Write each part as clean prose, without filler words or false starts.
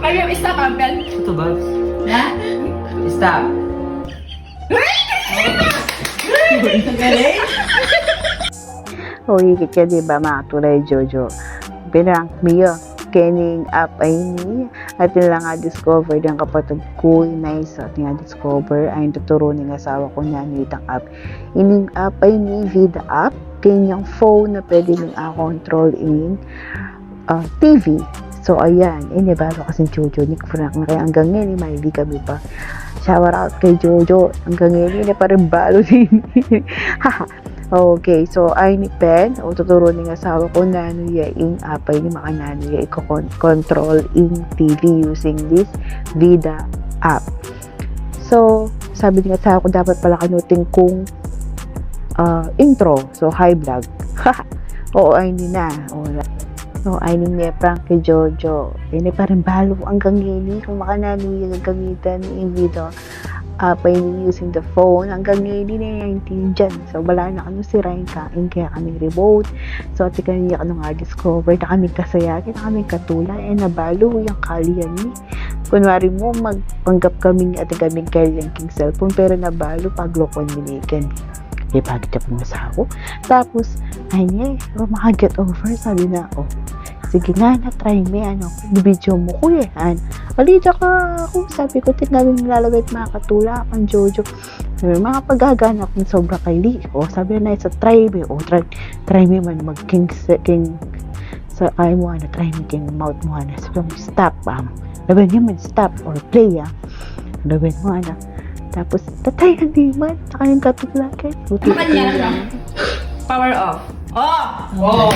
Ayun, stop, Ampel. Ito ba? Ha? Stop. O higit ka diba mga tulay Jojo? Pinrank Mio, kening app ay ni at nila nga discover ng kapatid ko nice at nga discover ay tuturo ng asawa ko na nitang app. Ining app ay ni Vida app, kanyang phone na pwede nang control in TV. So ayan, inibalo kasi Jojo ni Frank na kaya hanggang ngayon may hindi kami pa. Shower out kay Jojo, hanggang ngayon pa rin balo din. Okay, so ay ni Pen, o tuturo ng asawa ko na ano yung apay ni makanano control in TV using this Vida app. So, sabi ng asawa ko dapat pala kanutin kung intro, so high vlog. Oo, ay ni na. So, ay ni prank kay Jojo. Ini pa rin balo hanggang ngayon kung makanano yung gagamitan ng video. By using the phone hanggang ngayon na yung dyan. So, wala na kami si Ryan kain kaya kami remote. So, at kanya ano nga discover na kami kasayagin, na kami katulay ay nabalo yung kalian ni. Kunwari mo, magpanggap kami at kaming kalian king cellphone pero nabalo paglokon minikan. Di bagit na pumasaho. Tapos, ay niya, makaget over, sabi na ako. Sige nga na, try me, video mo ko Alita ka ako, sabi ko, tingnan mo nilalagay at mga katula, ang Jojo. Sabi, mga paghaganap ng sobra kay Lee. Sabi na, sa try me, try me man, mag-king, sa ay mo, try me, king mouth mo, sabi mo, stop, laban niya man, stop, or play, laban mo, tapos, tatay ka di man, sa kanyang katula, buti. Power off. Oh!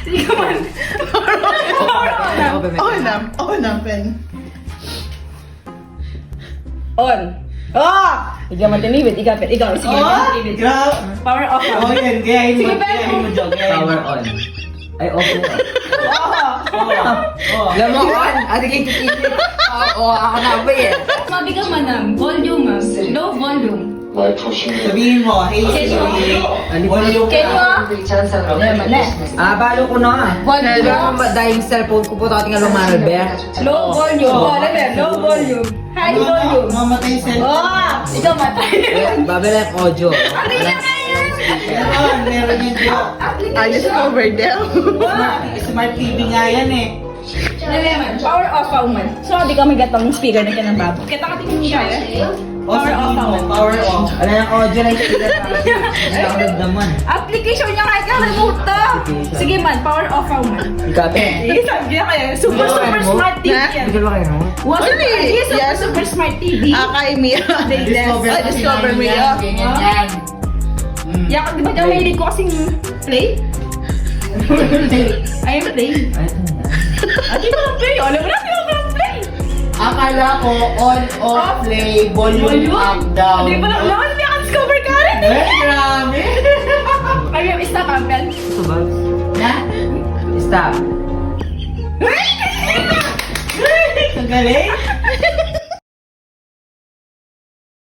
Sige man. On, Pen. On. Ikaw man tinibid, ikaw. Sige, tinibid. Grab. Power off. Yan, gaya Sige, mo. Power on. Ay, off mo. Alam mo on. Ate kayo titigil. Oo, ako na ba yan? Sabi ka man, volume, low volume. Sabihin mo, hey, volume ka. Balo ko na. Volume ba dahil cellphone ko po tingnan mo Maribel. Low volume. Low volume. High volume. Mamatay yung cellphone. Ikaw matay. Babel ang audio. Meron yung joke. discover them. Smart TV nga yan eh. Power off man. So, di kami gatong speaker na kanang babo. Kita ka tingin niya Power off man. Power off. Ano yung audio na yung download naman. Application niya kaya remote to. Sige man, power off man. Ikape. Sabi niya kaya, super smart TV yan. Hindi ka ba kayo naman? Super smart TV. Kay Mia. Discover me. Yak, di ba daw mahilig ko kasing play? Ayun play. Ay, ito na. Di ba lang play? Alam mo na, di ba lang play? Akala ko on, off, play, volume, up, down. Di ba lang, wala ka discover ka rin Grabe. Ayun, stop, Ampel. Ito ba? Na? Stop. Ang galing.